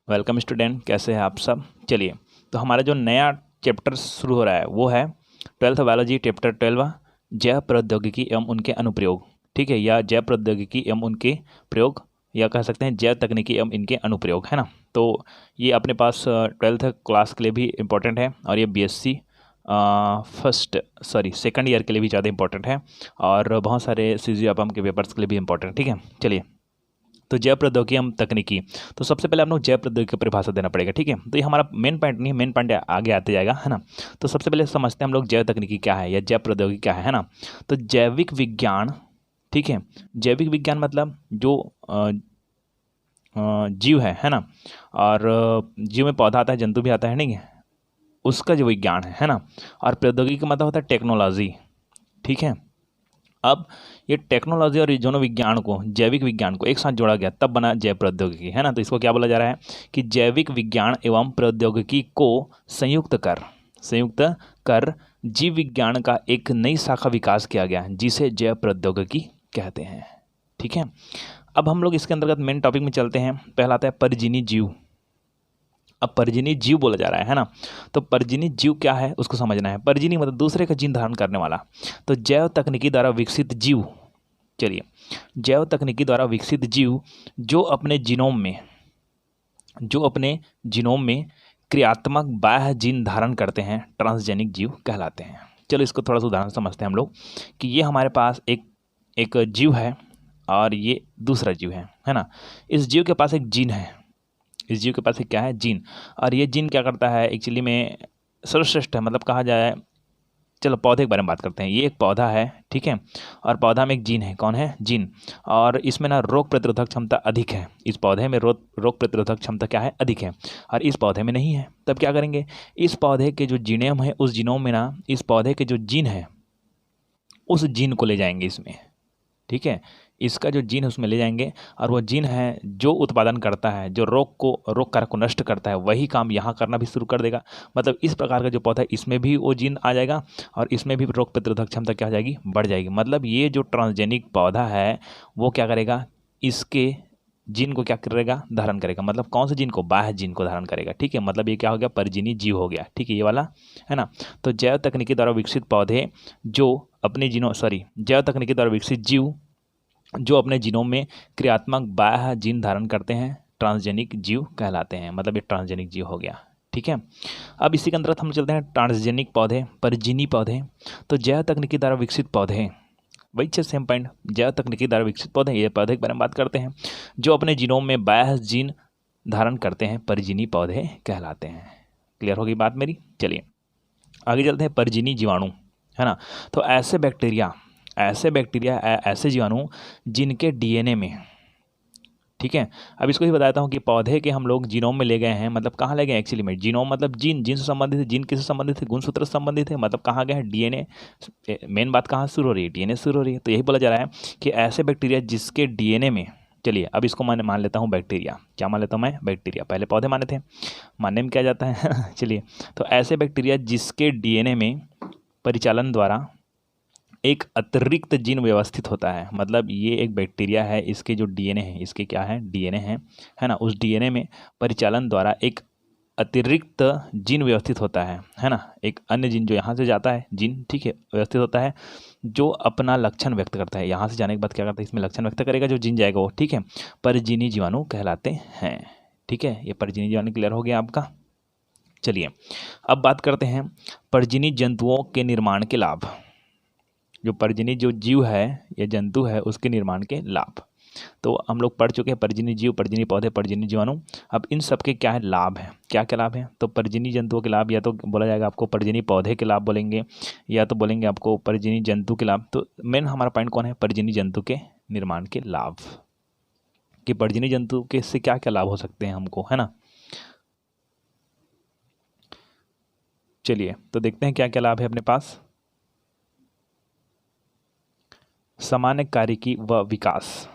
Welcome student, कैसे हैं आप सब। चलिए, तो हमारा जो नया चैप्टर शुरू हो रहा है वो है 12th बायोलॉजी चैप्टर 12 जैव प्रौद्योगिकी एवं उनके अनुप्रयोग। ठीक है, या जैव प्रौद्योगिकी एवं उनके प्रयोग, या कह सकते हैं जैव तकनीकी एवं इनके अनुप्रयोग, है ना। तो ये अपने पास 12th क्लास के लिए भी इम्पोर्टेंट है और ये बीएससी सेकंड ईयर के लिए भी ज़्यादा इंपॉर्टेंट है और बहुत सारे सीजीएपएम के पेपर्स के लिए भी इंपॉर्टेंट। ठीक है, चलिए, तो जैव प्रौद्योगिकी हम तकनीकी। तो सबसे पहले हम लोग जैव प्रौद्योगिकी की परिभाषा देना पड़ेगा। ठीक है, तो ये हमारा मेन पॉइंट नहीं है, मेन पॉइंट आगे आते जाएगा, है ना। तो सबसे पहले समझते हैं हम लोग जैव तकनीकी क्या है या जैव प्रौद्योगिकी क्या है ना। तो जैविक विज्ञान, ठीक है, जैविक विज्ञान मतलब जो जीव है ना। और जीव में पौधा आता है, जंतु भी आता है, नहीं है, उसका जो विज्ञान है ना। और प्रौद्योगिकी का मतलब होता है टेक्नोलॉजी। ठीक है, अब ये टेक्नोलॉजी और जोनो विज्ञान को, जैविक विज्ञान को एक साथ जोड़ा गया, तब बना जैव प्रौद्योगिकी, है ना। तो इसको क्या बोला जा रहा है कि जैविक विज्ञान एवं प्रौद्योगिकी को संयुक्त कर जीव विज्ञान का एक नई शाखा विकास किया गया, जिसे जैव प्रौद्योगिकी कहते हैं। ठीक है, अब हम लोग इसके अंतर्गत मेन टॉपिक में चलते हैं। पहला आता है परजीवी जीव। अब परजीवी जीव बोला जा रहा है ना। तो परजीवी जीव क्या है उसको समझना है। परजीवी मतलब दूसरे का जीन धारण करने वाला। तो जैव तकनीकी द्वारा विकसित जीव, चलिए, जैव तकनीकी द्वारा विकसित जीव जो अपने जीनोम में क्रियात्मक बाह्य जीन धारण करते हैं, ट्रांसजेनिक जीव कहलाते हैं। चलो, इसको थोड़ा सा उदाहरण समझते हैं हम लोग कि ये हमारे पास एक जीव है और ये दूसरा जीव है ना। इस जीव के पास एक जीन है, इस जीव के पास एक क्या है, जीन। और ये जीन क्या करता है, एक्चुअली में सर्वश्रेष्ठ है, मतलब कहा जाए। चलो, पौधे के बारे में बात करते हैं। ये एक पौधा है, ठीक है, और पौधा में एक जीन है। कौन है, जीन। और इसमें ना रोग प्रतिरोधक क्षमता अधिक है। इस पौधे में रोग प्रतिरोधक क्षमता क्या है, अधिक है, और इस पौधे में नहीं है। तब क्या करेंगे, इस पौधे के जो जीनोम है, उस जीनोम में ना इस पौधे के जो जीन है उस जीन को ले जाएंगे इसमें। ठीक है, इसका जो जीन है उसमें ले जाएंगे, और वो जीन है जो उत्पादन करता है, जो रोग कारक को नष्ट करता है, वही काम यहाँ करना भी शुरू कर देगा। मतलब इस प्रकार का जो पौधा है इसमें भी वो जीन आ जाएगा और इसमें भी रोग प्रतिरोधक क्षमता क्या हो जाएगी, बढ़ जाएगी। मतलब ये जो ट्रांसजेनिक पौधा है वो क्या करेगा, इसके जीन को क्या करेगा, धारण करेगा। मतलब कौन से जीन को, बाह्य जीन को धारण करेगा। ठीक है, मतलब ये क्या हो गया, परजीवी जीव हो गया। ठीक है, ये वाला, है ना। तो जैव तकनीकी द्वारा विकसित पौधे जो अपने जैव तकनीकी द्वारा विकसित जीव जो अपने जीनोम में क्रियात्मक बाह्य जीन धारण करते हैं, ट्रांसजेनिक जीव कहलाते हैं। मतलब ये ट्रांसजेनिक जीव हो गया। ठीक है, अब इसी के अंतर्गत हम चलते हैं ट्रांसजेनिक पौधे, परजीवी पौधे। तो जैव तकनीकी द्वारा विकसित पौधे, वही सेम पॉइंट, जैव तकनीकी द्वारा विकसित पौधे, ये पौधे के बारे में बात करते हैं जो अपने जीनोम में बाह्य जीन धारण करते हैं, परजीवी पौधे कहलाते हैं। क्लियर होगी बात मेरी। चलिए, आगे चलते हैं। परजीवी जीवाणु, है ना। तो ऐसे जीवाणु जिनके डीएनए में, ठीक है, अब इसको ही बताता हूँ कि पौधे के हम लोग जीनोम में ले गए हैं। मतलब कहाँ ले गए एक्चुअली में, जीनोम मतलब जीन, जीन से संबंधित है। जीन किससे संबंधित है, गुणसूत्र से संबंधित है। मतलब कहाँ गए हैं, डीएनए। मेन बात कहाँ शुरू हो रही है, डीएनए शुरू हो रही है। तो यही बोला जा रहा है कि ऐसे बैक्टीरिया जिसके डीएनए में, चलिए अब इसको मैं मान लेता हूँ बैक्टीरिया। क्या मान लेता हूँ मैं, बैक्टीरिया। पहले पौधे माने थे, मानने में क्या जाता है चलिए, तो ऐसे बैक्टीरिया जिसके डीएनए में परिचालन द्वारा एक अतिरिक्त जीन व्यवस्थित होता है। मतलब ये एक बैक्टीरिया है, इसके जो डीएनए है, इसके क्या है, डीएनए है ना। उस डीएनए में परिचालन द्वारा एक अतिरिक्त जीन व्यवस्थित होता है ना। एक अन्य जीन जो यहाँ से जाता है, जीन, ठीक है, व्यवस्थित होता है, जो अपना लक्षण व्यक्त करता है। यहाँ से जाने के बाद क्या करता है, इसमें लक्षण व्यक्त करेगा जो जीन जाएगा वो। ठीक है, परजीवी जीवाणु कहलाते हैं। ठीक है, ये परजीवी जीवाणु क्लियर हो गया आपका। चलिए, अब बात करते हैं परजीवी जंतुओं के निर्माण के लाभ। जो परजीवी जो जीव है या जंतु है उसके निर्माण के लाभ तो हम लोग पढ़ चुके हैं। परजीवी जीव, परजीवी पौधे, परजीवी जीवाणु। अब इन सब के क्या है, लाभ है। क्या क्या लाभ है, तो परजीवी जंतुओं के लाभ, या तो बोला जाएगा आपको परजीवी पौधे के लाभ बोलेंगे, या तो बोलेंगे आपको परजीवी जंतु के लाभ। तो मेन हमारा पॉइंट कौन है, परजीवी जंतु के निर्माण के लाभ, कि परजीवी जंतु के से क्या क्या लाभ हो सकते हैं हमको, है ना। चलिए, तो देखते हैं क्या क्या लाभ है अपने पास। सामान्य कार्यकी व विकास,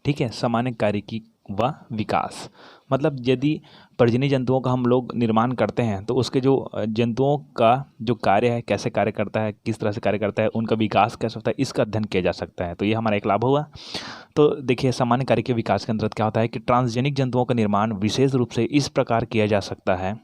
ठीक है, सामान्य कार्यकी व विकास। मतलब यदि परजीवी जंतुओं का हम लोग निर्माण करते हैं तो उसके जो जंतुओं का जो कार्य है, कैसे कार्य करता है, किस तरह से कार्य करता है, उनका विकास कैसे होता है, इसका अध्ययन किया जा सकता है। तो ये हमारा एक लाभ हुआ। तो देखिए, सामान्य कार्य के विकास के अंतर्गत क्या होता है कि ट्रांसजेनिक जंतुओं का निर्माण विशेष रूप से इस प्रकार किया जा सकता है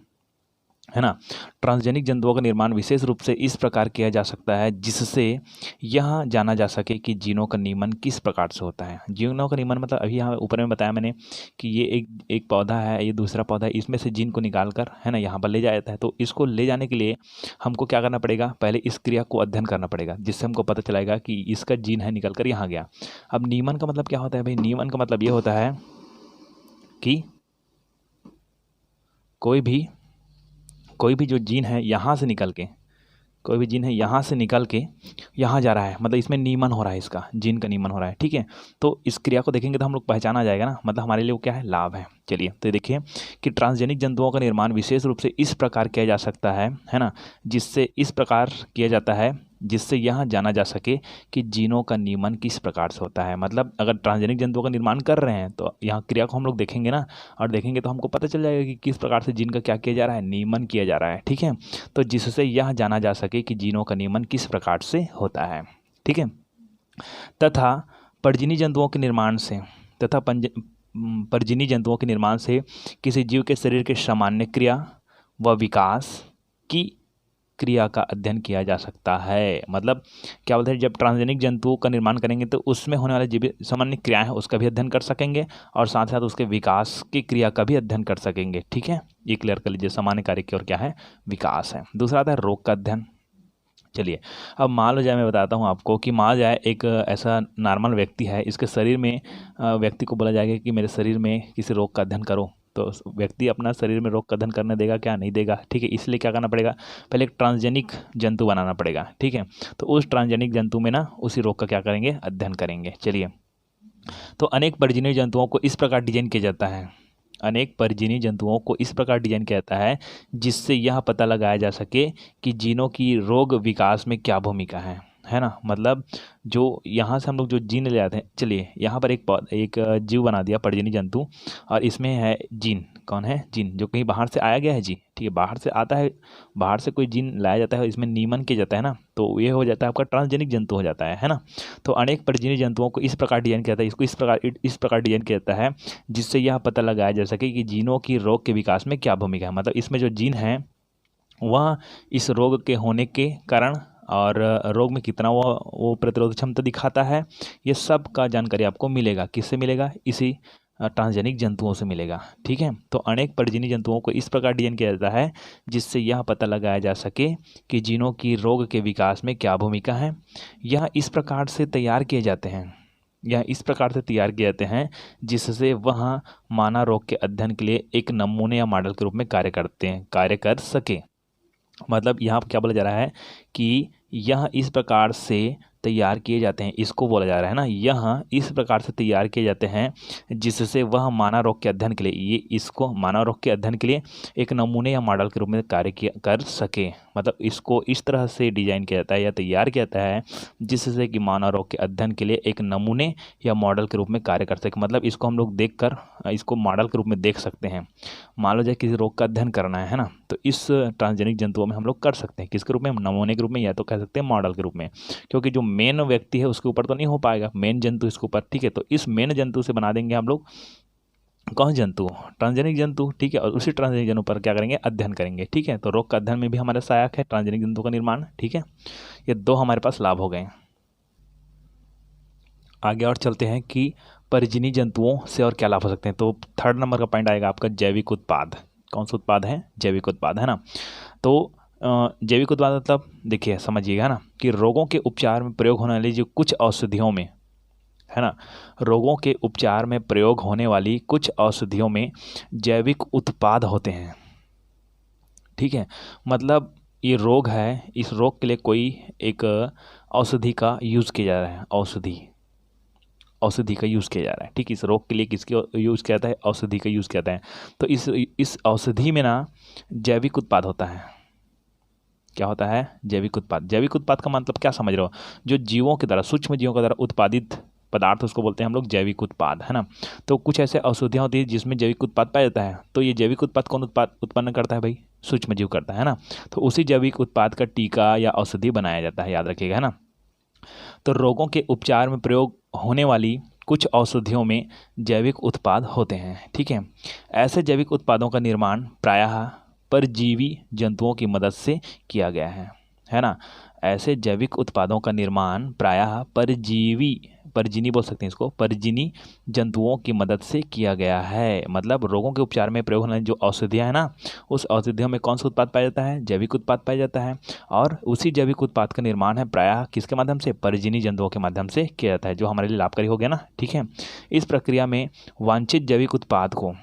ना। ट्रांसजेनिक जंतुओं का निर्माण विशेष रूप से इस प्रकार किया जा सकता है जिससे यह जाना जा सके कि जीनों का नियमन किस प्रकार से होता है। जीनों का नियमन मतलब अभी यहाँ ऊपर में बताया मैंने कि ये एक पौधा है, ये दूसरा पौधा है, इसमें से जीन को निकाल कर, है ना, यहाँ पर ले जाया जाता है। तो इसको ले जाने के लिए हमको क्या करना पड़ेगा, पहले इस क्रिया को अध्ययन करना पड़ेगा, जिससे हमको पता चलेगा कि इसका जीन है निकल कर यहाँ गया। अब नियमन का मतलब क्या होता है भाई? नियमन का मतलब ये होता है कि कोई भी जो जीन है यहाँ से निकल के, कोई भी जीन है यहाँ से निकल के यहाँ जा रहा है, मतलब इसमें नियमन हो रहा है, इसका जीन का नियमन हो रहा है। ठीक है, तो इस क्रिया को देखेंगे तो हम लोग पहचाना जाएगा ना, मतलब हमारे लिए वो क्या है, लाभ है। चलिए, तो देखिए कि ट्रांसजेनिक जंतुओं का निर्माण विशेष रूप से इस प्रकार किया जा सकता है ना, जिससे इस प्रकार किया जाता है जिससे यह जाना जा सके कि जीनों का नियमन किस प्रकार से होता है। मतलब अगर ट्रांसजेनिक जंतुओं का निर्माण कर रहे हैं तो यहाँ क्रिया को हम लोग देखेंगे ना, और देखेंगे तो हमको पता चल जाएगा कि किस प्रकार से जीन का क्या किया जा रहा है, नियमन किया जा रहा है। ठीक है, तो जिससे यह जाना जा सके कि जीनों का नियमन किस प्रकार से होता है। ठीक है, तथा परजीवी जंतुओं के निर्माण से परजीवी जंतुओं के निर्माण से किसी जीव के शरीर के सामान्य क्रिया व विकास की क्रिया का अध्ययन किया जा सकता है। मतलब क्या बोलते हैं, जब ट्रांसजेनिक जंतुओं का निर्माण करेंगे तो उसमें होने वाले जीव सामान्य क्रियाएं हैं उसका भी अध्ययन कर सकेंगे, और साथ साथ उसके विकास की क्रिया का भी अध्ययन कर सकेंगे। ठीक है, ये क्लियर कर लीजिए, सामान्य कार्य की और क्या है, विकास है। दूसरा आता है रोग का अध्ययन। चलिए, अब मान लो जाए, मैं बताता हूँ आपको कि मान जाए एक ऐसा नॉर्मल व्यक्ति है, इसके शरीर में व्यक्ति को बोला जाएगा कि मेरे शरीर में किसी रोग का अध्ययन करो, तो व्यक्ति अपना शरीर में रोग का अध्ययन करने देगा क्या, नहीं देगा। ठीक है, इसलिए क्या करना पड़ेगा, पहले एक ट्रांसजेनिक जंतु बनाना पड़ेगा। ठीक है, तो उस ट्रांसजेनिक जंतु में ना उसी रोग का क्या करेंगे, अध्ययन करेंगे। चलिए, तो अनेक परजीवी जंतुओं को इस प्रकार डिजाइन किया जाता है, अनेक परजीवी जंतुओं को इस प्रकार डिजाइन किया जाता है जिससे यह पता लगाया जा सके कि जीनों की रोग विकास में क्या भूमिका है ना। मतलब जो यहाँ से हम लोग जो जीन ले आते हैं, चलिए यहाँ पर एक जीव बना दिया परजीवी जंतु, और इसमें है जीन, कौन है, जीन, जो कहीं बाहर से आया गया है जी। ठीक है, बाहर से आता है, बाहर से कोई जीन लाया जाता है, इसमें नियमन किया जाता है ना, तो ये हो जाता है आपका ट्रांसजेनिक जंतु हो जाता है ना। तो अनेक परजीवी जंतुओं को इस प्रकार डिजाइन किया जाता है, इसको इस प्रकार डिजाइन किया जाता है जिससे यह पता लगाया जा सके कि जीनों की रोग के विकास में क्या भूमिका है। मतलब इसमें जो जीन है वह इस रोग के होने के कारण और रोग में कितना वो प्रतिरोध क्षमता दिखाता है, ये सब का जानकारी आपको मिलेगा। किससे मिलेगा, इसी ट्रांसजेनिक जंतुओं से मिलेगा। ठीक है, तो अनेक परजीवी जंतुओं को इस प्रकार डिजाइन किया जाता है जिससे यह पता लगाया जा सके कि जीनों की रोग के विकास में क्या भूमिका है। यह इस प्रकार से तैयार किए जाते हैं जिससे वह मानव रोग के अध्ययन के लिए एक नमूने या मॉडल के रूप में कार्य कर सके। मतलब यहाँ क्या बोला जा रहा है कि यह इस प्रकार से तैयार किए जाते हैं, इसको बोला जा रहा है ना, यह इस प्रकार से तैयार किए जाते हैं जिससे वह मानव रोग के अध्ययन के लिए, ये इसको मानव रोग के अध्ययन के लिए एक नमूने या मॉडल के रूप में कर सके। मतलब इसको इस तरह से डिजाइन किया जाता है या तैयार किया जाता है जिससे कि मानव रोग के अध्ययन के लिए एक नमूने या मॉडल के रूप में कार्य कर सके। मतलब इसको हम लोग देख कर इसको मॉडल के रूप में देख सकते हैं। मान लो जाए किसी रोग का अध्ययन करना है ना, तो इस ट्रांसजेनिक जंतुओं में हम लोग कर सकते हैं, किसके रूप में, नमूने के रूप में, या तो कह सकते हैं मॉडल के रूप में, क्योंकि जो मेन व्यक्ति है उसके ऊपर तो नहीं हो पाएगा, मेन जंतु इसके ऊपर। ठीक है, तो इस मेन जंतु से बना देंगे हम लोग कौन जंतु, ट्रांसजेनिक जंतु। ठीक है, और उसी ट्रांसजेनिक जंतु पर क्या करेंगे, अध्ययन करेंगे। ठीक है, तो रोग का अध्ययन में भी हमारा सहायक है ट्रांसजेनिक जंतु का निर्माण। ठीक है, ये दो हमारे पास लाभ हो गए। आगे और चलते हैं कि परजीवी जंतुओं से और क्या लाभ हो सकते हैं। तो थर्ड नंबर का पॉइंट आएगा आपका जैविक उत्पाद। कौन सा उत्पाद है, जैविक उत्पाद, है ना। तो जैविक उत्पाद मतलब देखिए समझिएगा ना कि रोगों के उपचार में प्रयोग होने वाली जो कुछ औषधियों में, है ना, रोगों के उपचार में प्रयोग होने वाली कुछ औषधियों में जैविक उत्पाद होते हैं। ठीक है, मतलब ये रोग है, इस रोग के लिए कोई एक औषधि का यूज़ किया जा रहा है, औषधि का यूज़ किया जा रहा है। ठीक, इस रोग के लिए किसकी यूज़ किया जाता है, औषधि का यूज़ किया जाता है। तो इस औषधि में ना जैविक उत्पाद होता है। क्या होता है, जैविक उत्पाद। जैविक उत्पाद का मतलब क्या समझ रहे हो, जो जीवों के द्वारा, सूक्ष्म जीवों के द्वारा उत्पादित पदार्थ उसको बोलते हैं हम लोग जैविक उत्पाद, है ना। तो कुछ ऐसे औषधियाँ होती है जिसमें जैविक उत्पाद पाया जाता है, तो ये जैविक उत्पाद कौन उत्पन्न करता है भाई? सूक्ष्मजीव करता है ना। तो उसी जैविक उत्पाद का टीका या औषधि बनाया जाता है, याद रखिएगा, है ना। तो रोगों के उपचार में प्रयोग होने वाली कुछ औषधियों में जैविक उत्पाद होते हैं, ठीक है। ऐसे जैविक उत्पादों का निर्माण प्रायः परजीवी जंतुओं की मदद से किया गया है ना। ऐसे जैविक उत्पादों का निर्माण प्रायः परजीवी बोल सकते हैं इसको, परजीवी जंतुओं की मदद से किया गया है। मतलब रोगों के उपचार में प्रयोग होने वाली जो औषधियाँ हैं ना, उस औषधियों में कौन सा उत्पाद पाया जाता है? जैविक उत्पाद पाया जाता है। और उसी जैविक उत्पाद का निर्माण है प्रायः किसके माध्यम से? परजीवी जंतुओं के माध्यम से किया जाता है, जो हमारे लिए लाभकारी हो गया ना, ठीक है। इस प्रक्रिया में वांछित जैविक उत्पाद को,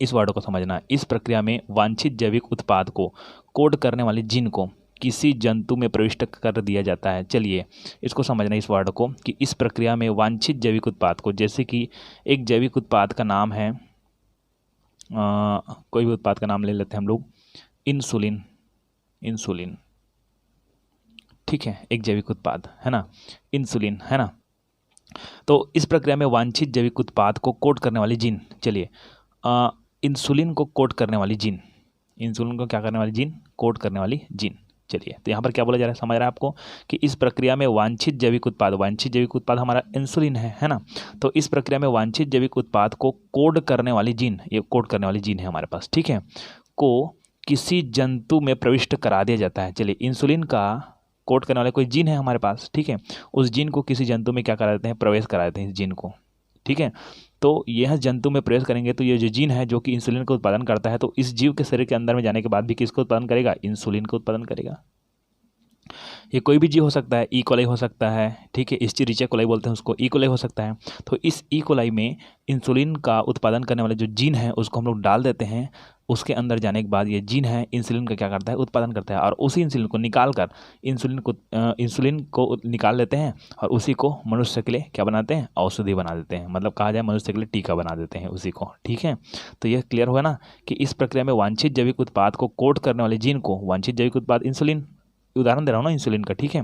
इस वर्ड को समझना, इस प्रक्रिया में वांछित जैविक उत्पाद को कोड करने वाले जीन को किसी जंतु में प्रविष्ट कर दिया जाता है। चलिए इसको समझना, इस वर्ड को, कि इस प्रक्रिया में वांछित जैविक उत्पाद को, जैसे कि एक जैविक उत्पाद का नाम है, कोई भी उत्पाद का नाम ले लेते हैं हम लोग, इंसुलिन, ठीक है, एक जैविक उत्पाद है ना, इंसुलिन, है ना। तो इस प्रक्रिया में वांछित जैविक उत्पाद को कोड करने वाली जीन, चलिए इंसुलिन को कोड करने वाली जीन, इंसुलिन को क्या करने वाली जीन? कोड करने वाली जीन। चलिए तो यहाँ पर क्या बोला जा रहा है, समझ रहा है आपको, कि इस प्रक्रिया में वांछित जैविक उत्पाद हमारा इंसुलिन है ना। तो इस प्रक्रिया में वांछित जैविक उत्पाद को कोड करने वाली जीन, ये कोड करने वाली जीन है हमारे पास, ठीक है, को किसी जंतु में प्रविष्ट करा दिया जाता है। चलिए इंसुलिन का कोड करने वाला कोई जीन है हमारे पास, ठीक है, उस जीन को किसी जंतु में क्या करा देते हैं? प्रवेश करा देते हैं इस जीन को, ठीक है। तो यह जंतु में प्रवेश करेंगे तो ये जो जीन है जो कि इंसुलिन का उत्पादन करता है, तो इस जीव के शरीर के अंदर में जाने के बाद भी किसको उत्पादन करेगा? इंसुलिन का उत्पादन करेगा। ये कोई भी जीव हो सकता है, ई कोलाई हो सकता है, ठीक है, एस्चेरिचिया कोलाई बोलते हैं उसको, ई कोलाई हो सकता है। तो इस ई कोलाई में इंसुलिन का उत्पादन करने वाले जो जीन है उसको हम लोग डाल देते हैं, उसके अंदर जाने के बाद ये जीन है इंसुलिन का क्या करता है? उत्पादन करता है, और उसी इंसुलिन को निकाल कर इंसुलिन को निकाल लेते हैं और उसी को मनुष्य के लिए क्या बनाते हैं? औषधि बना देते हैं, मतलब कहा जाए मनुष्य के लिए टीका बना देते हैं उसी को, ठीक है। तो यह क्लियर हुआ ना कि इस प्रक्रिया में वांछित जैविक उत्पाद को कोड करने वाले जीन को, वांछित जैविक उत्पाद इंसुलिन, उदाहरण दे रहा हूँ ना इंसुलिन का, ठीक है,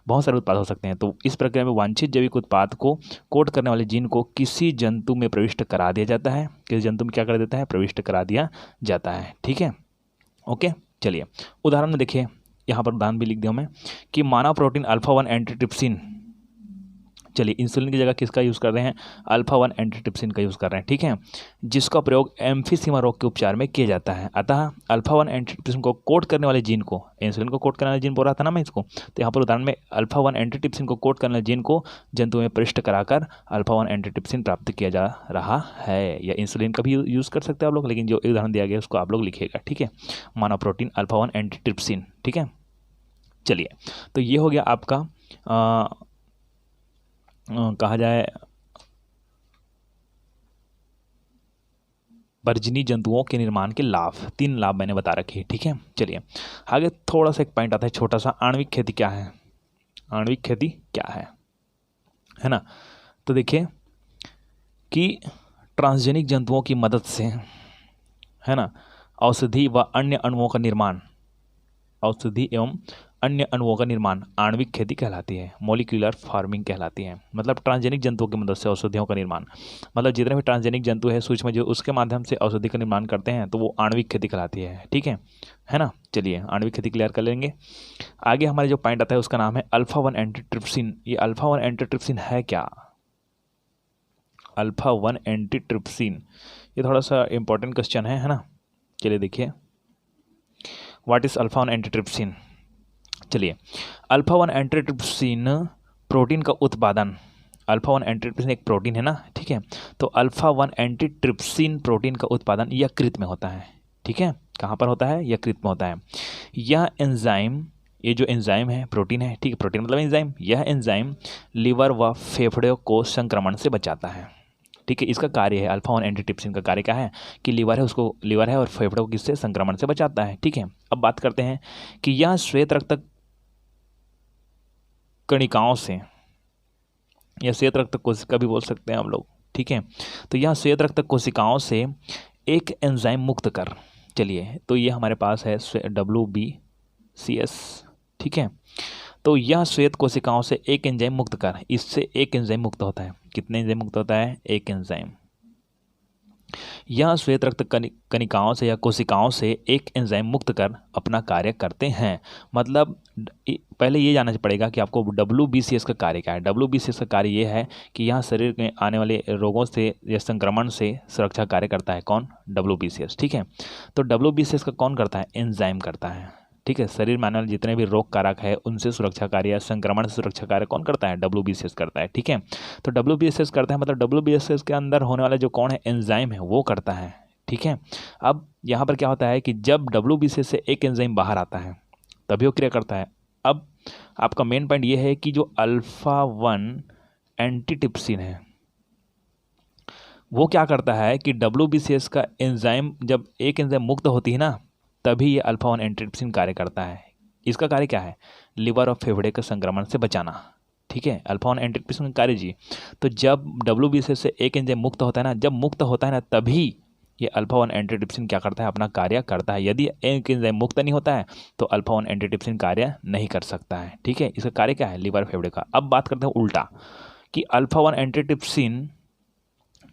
बहुत सारे उत्पाद हो सकते हैं। तो इस प्रक्रिया में वांछित जैविक उत्पाद को कोड करने वाले जीन को किसी जंतु में प्रविष्ट करा दिया जाता है, किसी जंतु में क्या कर देता है? प्रविष्ट करा दिया जाता है, ठीक है, ओके। चलिए उदाहरण में देखिए, यहाँ पर उदाहरण भी लिख दिया मैं कि मानव प्रोटीन अल्फा-1 एंटीट्रिप्सिन, चलिए इंसुलिन की जगह किसका यूज़ कर रहे हैं? अल्फा-1 एंटीट्रिप्सिन का यूज़ कर रहे हैं, ठीक है, जिसका प्रयोग एम्फीसीमा रोग के उपचार में किया जाता है। अतः अल्फा-1 एंटीट्रिप्सिन को कोड करने वाले जीन को, इंसुलिन को कोड करने वाले जीन बोल रहा था ना मैं इसको, तो यहाँ पर उदाहरण में अल्फा-1 एंटीट्रिप्सिन को कोड करने वाले जीन को जंतु में प्रविष्ट कराकर अल्फा-1 एंटीट्रिप्सिन प्राप्त किया जा रहा है। या इंसुलिन का भी यूज़ कर सकते हैं आप लोग, लेकिन जो उदाहरण दिया गया उसको आप लोग लिखिएगा, ठीक है, मानव प्रोटीन अल्फा-1 एंटीट्रिप्सिन, ठीक है। चलिए तो ये हो गया आपका कहा जाए परजीवी जंतुओं के निर्माण के लाभ, 3 लाभ मैंने बता रखे, ठीक है। चलिए आगे थोड़ा सा एक पॉइंट आता है छोटा सा, आणविक खेती क्या है? आणविक खेती क्या है ना। तो देखिए कि ट्रांसजेनिक जंतुओं की मदद से, है ना, औषधि व अन्य अणुओं का निर्माण, औषधि एवं अन्य अणुओं का निर्माण आणविक खेती कहलाती है, मॉलिक्यूलर फार्मिंग कहलाती है। मतलब ट्रांसजेनिक जंतुओं की मदद से औषधियों का निर्माण, मतलब जितने भी ट्रांसजेनिक जंतु है सूक्ष्म जो उसके माध्यम से औषधि का निर्माण करते हैं, तो वो आणविक खेती कहलाती है, ठीक है ना। चलिए आणविक खेती क्लियर कर लेंगे। आगे हमारे जो पॉइंट आता है उसका नाम है अल्फा-1 एंटीट्रिप्सिन। ये अल्फा-1 एंटीट्रिप्सिन है क्या? अल्फा-1 एंटीट्रिप्सिन, ये थोड़ा सा इंपॉर्टेंट क्वेश्चन है ना। चलिए देखिए, व्हाट इज अल्फा-1 एंटीट्रिप्सिन। चलिए अल्फा-1 एंटीट्रिप्सिन प्रोटीन का उत्पादन, अल्फा-1 एंटीट्रिप्सिन एक प्रोटीन है ना, ठीक है। तो अल्फा-1 एंटीट्रिप्सिन प्रोटीन का उत्पादन यकृत में होता है, ठीक है। कहाँ पर होता है? यकृत में होता है। यह एंजाइम, ये जो एंजाइम है प्रोटीन है, ठीक है, प्रोटीन मतलब एंजाइम, यह एंजाइम लीवर व फेफड़ों को संक्रमण से बचाता है, ठीक है। इसका कार्य है, अल्फा-1 एंटीट्रिप्सिन का कार्य क्या है कि लीवर है, उसको लीवर है और फेफड़ों को किससे? संक्रमण से बचाता है, ठीक है। अब बात करते हैं कि यह श्वेत रक्त कणिकाओं से, या श्वेत रक्त कोशिका भी बोल सकते हैं हम लोग, ठीक है। तो यह श्वेत रक्त कोशिकाओं से एक एंजाइम मुक्त कर, चलिए तो ये हमारे पास है WBCS, ठीक है। तो यह श्वेत कोशिकाओं से एक एंजाइम मुक्त कर, इससे एक एंजाइम मुक्त होता है। कितने एंजाइम मुक्त होता है? एक एंजाइम। यह श्वेत रक्त कणिकाओं से या कोशिकाओं से एक एंजाइम मुक्त कर अपना कार्य करते हैं। मतलब पहले ये जानना पड़ेगा कि आपको WBCS का कार्य क्या है। WBCS का कार्य ये है कि यहाँ शरीर में आने वाले रोगों से या संक्रमण से सुरक्षा कार्य करता है। कौन? WBCS। ठीक है, तो WBCS का कौन करता है? एंजाइम करता है। ठीक है, शरीर में आने वाले जितने भी रोग कारक है उनसे सुरक्षा कार्य या संक्रमण से सुरक्षा कार्य कौन करता है? WBCS करता है। ठीक है, तो WBCS करता है, मतलब WBCS के अंदर होने वाला जो कौन है? एंजाइम है, वो करता है। ठीक है, अब यहाँ पर क्या होता है कि जब WBCS से एक एंजाइम बाहर आता है तभी वो क्रिया करता है। अब आपका मेन पॉइंट ये है कि जो अल्फा-1 एंटीट्रिप्सिन है वो क्या करता है कि WBCS का एंजाइम, जब एक एंजाइम मुक्त होती है ना, तभी ये अल्फा-1 एंटीट्रिप्सिन कार्य करता है। इसका कार्य क्या है? लिवर और फेफड़े के संक्रमण से बचाना। ठीक है, अल्फा-1 एंटीट्रिप्सिन का कार्य जी। तो जब WBCS से एक एंजाइम मुक्त होता है ना, जब मुक्त होता है ना, तभी ये अल्फा-1 एंटीट्रिप्सिन क्या करता है? अपना कार्य करता है। यदि एक एंजाइम मुक्त नहीं होता है तो अल्फा-1 एंटीट्रिप्सिन कार्य नहीं कर सकता है। ठीक है, इसका कार्य क्या है? लिवर फेफड़े का। अब बात करते हैं उल्टा कि अल्फा-1 एंटीट्रिप्सिन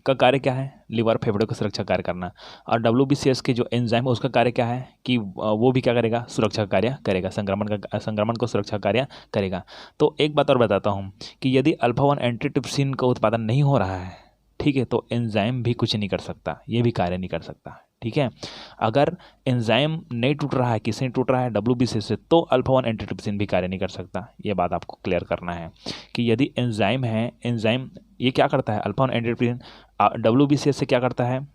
का कार्य क्या है? लिवर फेफड़े को सुरक्षा कार्य करना। और WBCS के जो एंजाइम है उसका कार्य क्या है कि वो भी क्या करेगा? सुरक्षा कार्य करेगा, संक्रमण को सुरक्षा कार्य करेगा। तो एक बात और बताता हूँ कि यदि अल्फा-1 एंटीट्रिप्सिन का उत्पादन नहीं हो रहा है, ठीक है, तो एंजाइम भी कुछ नहीं कर सकता, ये भी कार्य नहीं कर सकता। ठीक है, अगर एंजाइम नहीं टूट रहा है, किससे टूट रहा है? WBCS से, तो अल्फा-1 एंटीट्रिप्सिन भी कार्य नहीं कर सकता। ये बात आपको क्लियर करना है कि यदि एंजाइम है, एंजाइम ये क्या करता है? अल्फा-1 एंटीट्रिप्सिन WBCS से क्या करता है?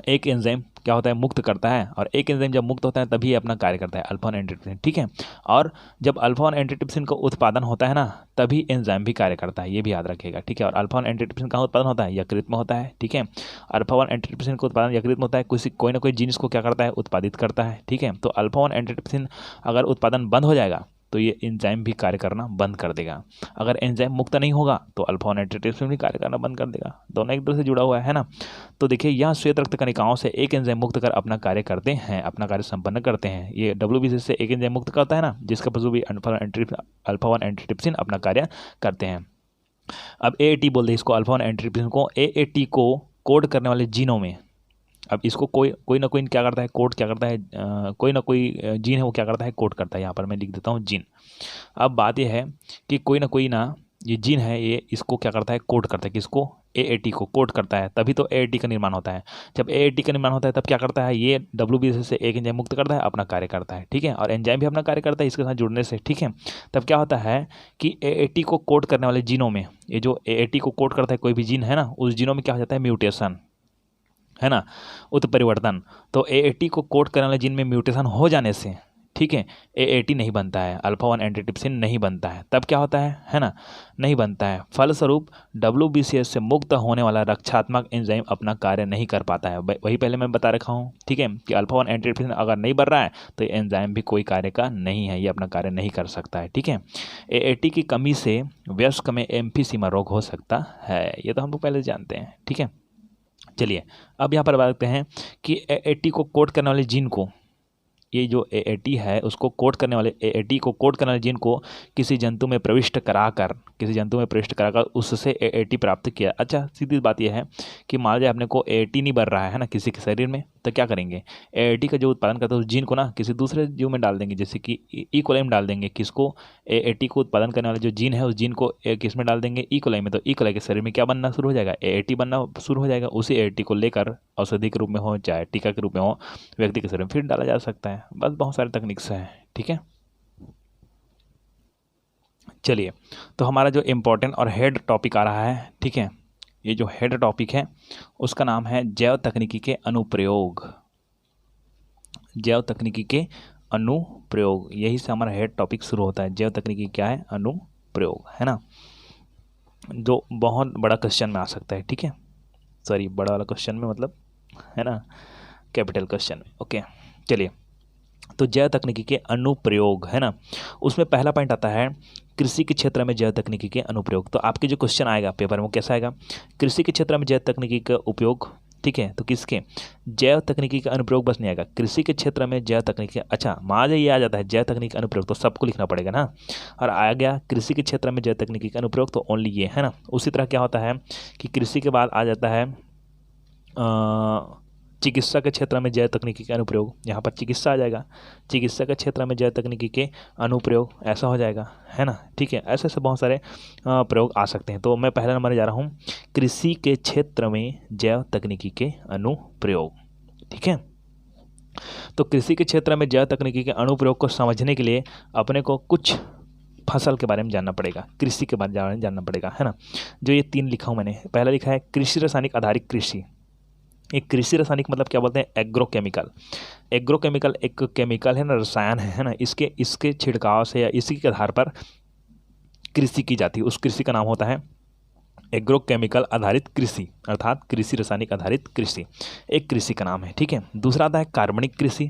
एक एंजाइम क्या होता है? मुक्त करता है, और एक एंजाइम जब मुक्त होता है तभी अपना कार्य करता है, अल्फा-1 एंटीट्रिप्सिन। ठीक है, और जब अल्फा-1 एंटीट्रिप्सिन का उत्पादन होता है ना, तभी एंजाइम भी कार्य करता है, ये भी याद रखिएगा। ठीक है, और अल्फा-1 एंटीट्रिप्सिन कहाँ उत्पादन होता है? यकृत में होता है। ठीक है, अल्फा-1 एंटीट्रिप्सिन का उत्पादन यकृत में होता है। कोई ना कोई जीन्स को क्या करता है? उत्पादित करता है। ठीक है, तो अल्फा-1 एंटीट्रिप्सिन अगर उत्पादन बंद हो जाएगा तो ये एंजाइम भी कार्य करना बंद कर देगा। अगर एंजाइम मुक्त नहीं होगा तो अल्फा-1 एंटीट्रिप्सिन भी कार्य करना बंद कर देगा। दोनों एक दूसरे से जुड़ा हुआ है ना। तो देखिए, यह श्वेत रक्त कणिकाओं से एक एंजाइम मुक्त कर अपना कार्य करते हैं, अपना कार्य संपन्न करते हैं। ये WBCS से एक एंजाइम मुक्त करता है ना, जिसका भी अल्फा-1 एंटीट्रिप्सिन अपना कार्य करते हैं। अब AAT बोल दे इसको, अल्फा-1 एंटीट्रिप्सिन को। AAT को कोड करने वाले जीनों में, अब इसको कोई ना कोई क्या करता है? कोड क्या करता है? कोई ना कोई जीन है वो क्या करता है? कोड करता है। यहाँ पर मैं लिख देता हूँ जीन। अब बात यह है कि कोई ना कोई ना ये जीन है, ये इसको क्या करता है? कोड करता है। किसको? AAT को कोड करता है, तभी तो AAT का निर्माण होता है। जब AAT का निर्माण होता है तब क्या करता है? ये WBCS से एक एंजाइम मुक्त करता है, अपना कार्य करता है। ठीक है, और एंजाइम भी अपना कार्य करता है इसके साथ जुड़ने से। ठीक है, तब क्या होता है कि AAT को कोड करने वाले जीनों में, ये जो AAT को कोड करता है कोई भी जीन है ना, उस जीनों में क्या हो जाता है? म्यूटेशन, है ना, उत्परिवर्तन। तो AAT को कोड करने वाले जीन में म्यूटेशन हो जाने से, ठीक है, AAT नहीं बनता है, अल्फा-1 एंटीट्रिप्सिन नहीं बनता है। तब क्या होता है ना, नहीं बनता है। फलस्वरूप WBCS से मुक्त होने वाला रक्षात्मक एंजाइम अपना कार्य नहीं कर पाता है। वही पहले मैं बता रखा हूँ, ठीक है, कि अल्फा-1 एंटीट्रिप्सिन अगर नहीं बन रहा है तो एंजाइम भी कोई कार्य का नहीं है, ये अपना कार्य नहीं कर सकता है। ठीक है, AAT की कमी से वयस्क में एम्फीसीमा रोग हो सकता है, ये तो हम लोग पहले जानते हैं। ठीक है, चलिए अब यहाँ पर बात करते हैं कि AAT को कोड करने वाले जीन को, ये जो AAT है उसको कोड करने वाले AAT को कोड करने वाले जीन को किसी जंतु में प्रविष्ट कराकर उससे AAT प्राप्त किया। अच्छा, सीधी बात यह है कि मान लीजिए अपने को AAT नहीं बन रहा है ना किसी के शरीर में, तो क्या करेंगे? AAT का जो उत्पादन करता है उस जीन को ना किसी दूसरे जीव में डाल देंगे, जैसे कि E. coli में डाल देंगे। किसको? AAT को उत्पादन करने वाले जो जीन है उस जीन को किस में डाल देंगे? E. coli में। तो E. coli के शरीर में क्या बनना शुरू हो जाएगा? AAT बनना शुरू हो जाएगा। उसी AAT को लेकर औषधि के रूप में हो चाहे टीका के रूप में हो, व्यक्ति के शरीर में फिर डाला जा सकता है। बस बहुत सारे तकनीक्स हैं। ठीक है, चलिए, तो हमारा जो इम्पोर्टेंट और हेड टॉपिक आ रहा है, ठीक है, ये जो हेड टॉपिक है उसका नाम है जैव तकनीकी के अनुप्रयोग। जैव तकनीकी के अनुप्रयोग, यही से हमारा हेड टॉपिक शुरू होता है। जैव तकनीकी क्या है? अनुप्रयोग, है ना, जो बहुत बड़ा क्वेश्चन में आ सकता है। ठीक है, सॉरी, बड़ा वाला क्वेश्चन में मतलब, है ना, कैपिटल क्वेश्चन में। ओके, चलिए, तो जैव तकनीकी के अनुप्रयोग, है ना, उसमें पहला पॉइंट आता है कृषि के क्षेत्र में जैव तकनीकी के अनुप्रयोग। तो आपके जो क्वेश्चन आएगा पेपर में वो कैसा आएगा? कृषि के क्षेत्र में जैव तकनीकी का उपयोग ठीक है। तो किसके, जैव तकनीकी का अनुप्रयोग बस नहीं आएगा, कृषि के क्षेत्र में जैव तकनीकी, अच्छा मान ये आ जाता है जैव तकनीकी अनुप्रयोग तो सबको लिखना पड़ेगा ना, और आ गया कृषि के क्षेत्र में जैव तकनीकी का अनुप्रयोग तो ओनली ये है ना। उसी तरह क्या होता है कि कृषि के बाद आ जाता है चिकित्सा के क्षेत्र में जैव तकनीकी का अनुप्रयोग, यहाँ पर चिकित्सा आ जाएगा, चिकित्सा के क्षेत्र में जैव तकनीकी के अनुप्रयोग ऐसा हो जाएगा, है ना। ठीक है, ऐसे ऐसे बहुत सारे प्रयोग आ सकते हैं। तो मैं पहले नंबर जा रहा हूँ, कृषि के क्षेत्र में जैव तकनीकी के अनुप्रयोग। ठीक है, तो कृषि के क्षेत्र में जैव तकनीकी के अनुप्रयोग को समझने के लिए अपने को कुछ फसल के बारे में जानना पड़ेगा, कृषि के बारे में जानना पड़ेगा, है ना। जो ये 3 लिखा हूँ मैंने, पहला लिखा है कृषि रासायनिक आधारित कृषि। एक कृषि रासायनिक मतलब क्या बोलते हैं, एग्रोकेमिकल। एग्रोकेमिकल एक केमिकल है ना, रसायन है ना, इसके छिड़काव से या इसी के आधार पर कृषि की जाती है, उस कृषि का नाम होता है एग्रोकेमिकल आधारित कृषि, अर्थात कृषि रासायनिक आधारित कृषि, एक कृषि का नाम है। ठीक है, दूसरा आता है कार्बनिक कृषि,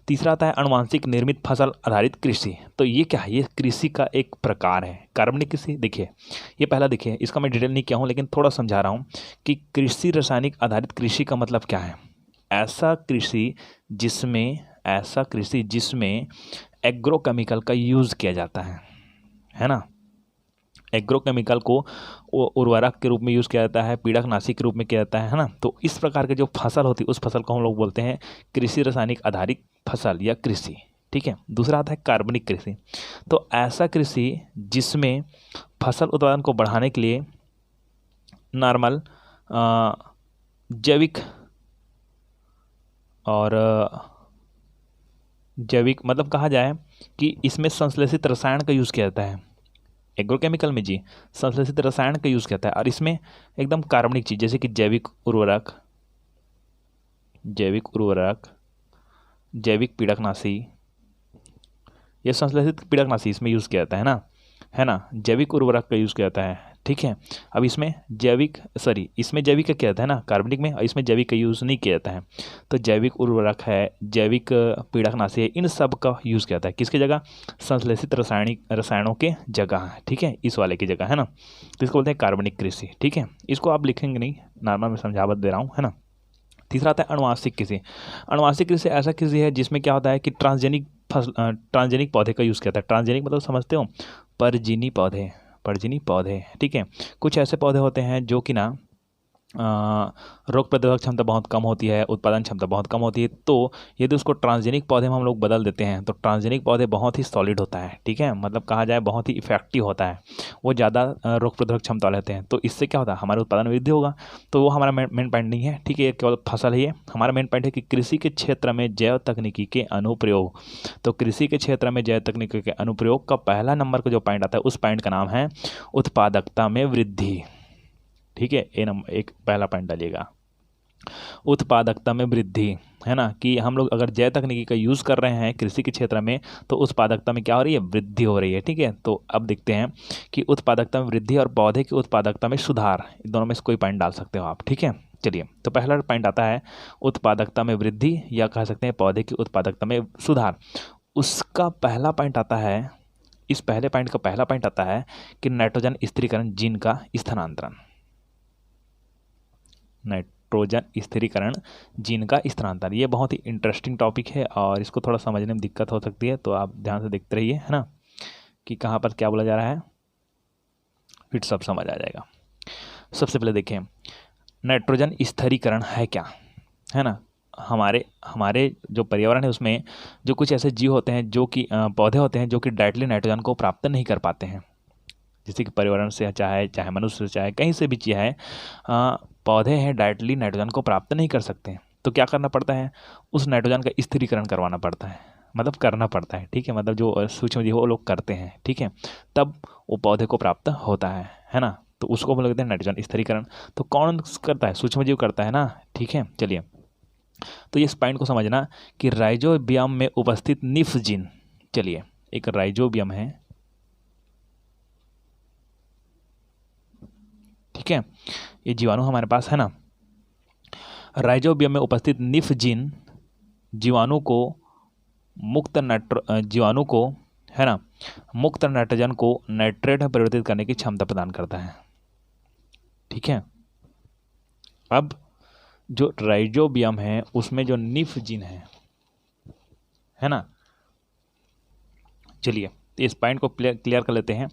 तीसरा आता है अनुवांशिक निर्मित फसल आधारित कृषि। तो ये क्या है, ये कृषि का एक प्रकार है। कार्बनिक कृषि देखिए, ये पहला देखिए, इसका मैं डिटेल नहीं किया हूँ लेकिन थोड़ा समझा रहा हूँ कि कृषि रासायनिक आधारित कृषि का मतलब क्या है। ऐसा कृषि जिसमें एग्रोकेमिकल का यूज़ किया जाता है ना। एग्रोकेमिकल को उर्वरक के रूप में यूज़ किया जाता है, पीड़कनाशी के रूप में किया जाता है ना। तो इस प्रकार के जो फसल होती है उस फसल को हम लोग बोलते हैं कृषि रासायनिक आधारित फसल या कृषि। ठीक है, दूसरा आता है कार्बनिक कृषि। तो ऐसा कृषि जिसमें फसल उत्पादन को बढ़ाने के लिए नॉर्मल जैविक मतलब कहा जाए कि इसमें संश्लेषित रसायन का यूज़ किया जाता है। एग्रोकेमिकल में जी संश्लेषित रसायन का यूज़ किया जाता है, और इसमें एकदम कार्बनिक चीज़ जैसे कि जैविक उर्वरक, जैविक पीड़कनाशी, ये संश्लेषित पीड़कनाशी इसमें यूज़ किया जाता है ना, जैविक उर्वरक का यूज़ किया जाता है। ठीक है, अब इसमें जैविक का किया जाता है ना कार्बनिक में, और इसमें जैविक का यूज़ नहीं किया जाता है। तो जैविक उर्वरक है, जैविक पीड़कनाशी है, इन सब का यूज़ किया जाता है किसकी जगह, संश्लेषित रसायनों के जगह। ठीक है, इस वाले की जगह, है ना। तो इसको बोलते हैं कार्बनिक कृषि। ठीक है, इसको आप लिखेंगे नहीं, नॉर्मल में समझावट दे रहा हूँ, है ना। तीसरा आता है अनुवांशिक कृषि। अनुवांशिक कृषि ऐसा कृषि है जिसमें क्या होता है कि ट्रांसजेनिक पौधे का यूज़ किया जाता है। ट्रांसजेनिक मतलब समझते हो, परजीवी पौधे। ठीक है, कुछ ऐसे पौधे होते हैं जो कि ना रोग प्रतिरोधक क्षमता बहुत कम होती है, उत्पादन क्षमता बहुत कम होती है। तो यदि उसको ट्रांसजेनिक पौधे में हम लोग बदल देते हैं तो ट्रांसजेनिक पौधे बहुत ही सॉलिड होता है। ठीक है, मतलब कहा जाए बहुत ही इफेक्टिव होता है, वो ज़्यादा रोग प्रतिरोधक क्षमता वाले होते हैं। तो इससे क्या होता है, हमारे उत्पादन में वृद्धि होगा। तो वो हमारा मेन पॉइंट नहीं है। ठीक है, केवल फसल है ये, हमारा मेन पॉइंट है कि कृषि के क्षेत्र में जैव तकनीकी के अनुप्रयोग। तो कृषि के क्षेत्र में जैव तकनीकी के अनुप्रयोग का पहला नंबर का जो पॉइंट आता है उस पॉइंट का नाम है उत्पादकता में वृद्धि। ठीक है, एक पहला पॉइंट डालिएगा, उत्पादकता में वृद्धि, है ना। कि हम लोग अगर जैव तकनीकी का यूज़ कर रहे हैं कृषि के क्षेत्र में तो उत्पादकता में क्या हो रही है, वृद्धि हो रही है। ठीक है, तो अब देखते हैं कि उत्पादकता में वृद्धि और पौधे की उत्पादकता में सुधार, इन दोनों में से कोई पॉइंट डाल सकते हो आप। ठीक है, चलिए, तो पहला पॉइंट आता है उत्पादकता में वृद्धि, या कह सकते हैं पौधे की उत्पादकता में सुधार। उसका पहला पॉइंट आता है, इस पहले पॉइंट का पहला पॉइंट आता है कि नाइट्रोजन स्थिरीकरण जीन का स्थानांतरण। नाइट्रोजन स्थिरीकरण जीन का स्थानांतरण, ये बहुत ही इंटरेस्टिंग टॉपिक है और इसको थोड़ा समझने में दिक्कत हो सकती है, तो आप ध्यान से देखते रहिए, है ना, कि कहाँ पर क्या बोला जा रहा है, फिर सब समझ आ जाएगा। सबसे पहले देखें नाइट्रोजन स्थिरीकरण है क्या, है ना। हमारे जो पर्यावरण है उसमें जो कुछ ऐसे जीव होते हैं जो कि पौधे होते हैं जो कि डायरेक्टली नाइट्रोजन को प्राप्त नहीं कर पाते हैं, जैसे कि पर्यावरण से चाहे मनुष्य से चाहे कहीं से भी चीज़ है, पौधे हैं डायरेक्टली नाइट्रोजन को प्राप्त नहीं कर सकते हैं। तो क्या करना पड़ता है, उस नाइट्रोजन का स्थिरीकरण करवाना पड़ता है, मतलब करना पड़ता है। ठीक है, मतलब जो सूक्ष्म जीव वो लोग करते हैं। ठीक है, तब वो पौधे को प्राप्त होता है ना। तो उसको बोलते हैं नाइट्रोजन स्थिरीकरण। तो कौन करता है, सूक्ष्म जीव करता है ना। ठीक है, चलिए, तो इस पॉइंट को समझना कि राइजोबियम में उपस्थित निफ जीन, चलिए एक राइजोबियम है, ठीक है, ये जीवाणु हमारे पास है ना। राइजोबियम में उपस्थित निफ जीन जीवाणु को है ना मुक्त नाइट्रोजन को नाइट्रेट में परिवर्तित करने की क्षमता प्रदान करता है। ठीक है, अब जो राइजोबियम है उसमें जो निफ जीन है ना, चलिए इस पॉइंट को क्लियर कर लेते हैं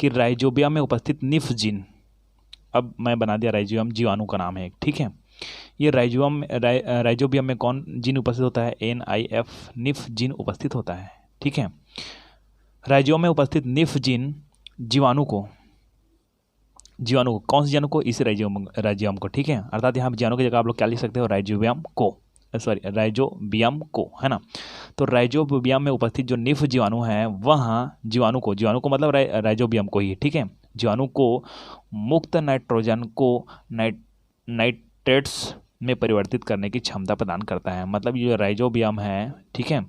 कि राइजोबियम में उपस्थित निफ जीन, अब मैं बना दिया राइजोबियम जीवाणु का नाम है, ठीक है। ये राइजोबियम में कौन जीन उपस्थित होता है, NIF निफ जीन उपस्थित होता है, ठीक है। राइजोबियम में उपस्थित निफ जीन जीवाणु को कौन से जीवाणु को, इस राइजोबियम को, ठीक है। अर्थात यहाँ जीवाणु की जगह आप लोग क्या लिख सकते हो, राइजोबियम को, है ना। तो राइजोबियम में उपस्थित जो निफ जीवाणु है वहाँ जीवाणु को मतलब राइजोबियम को ही, ठीक है, जीवाणु को मुक्त नाइट्रोजन को नाइट्रेट्स में परिवर्तित करने की क्षमता प्रदान करता है। मतलब ये जो राइजोबियम है, ठीक है,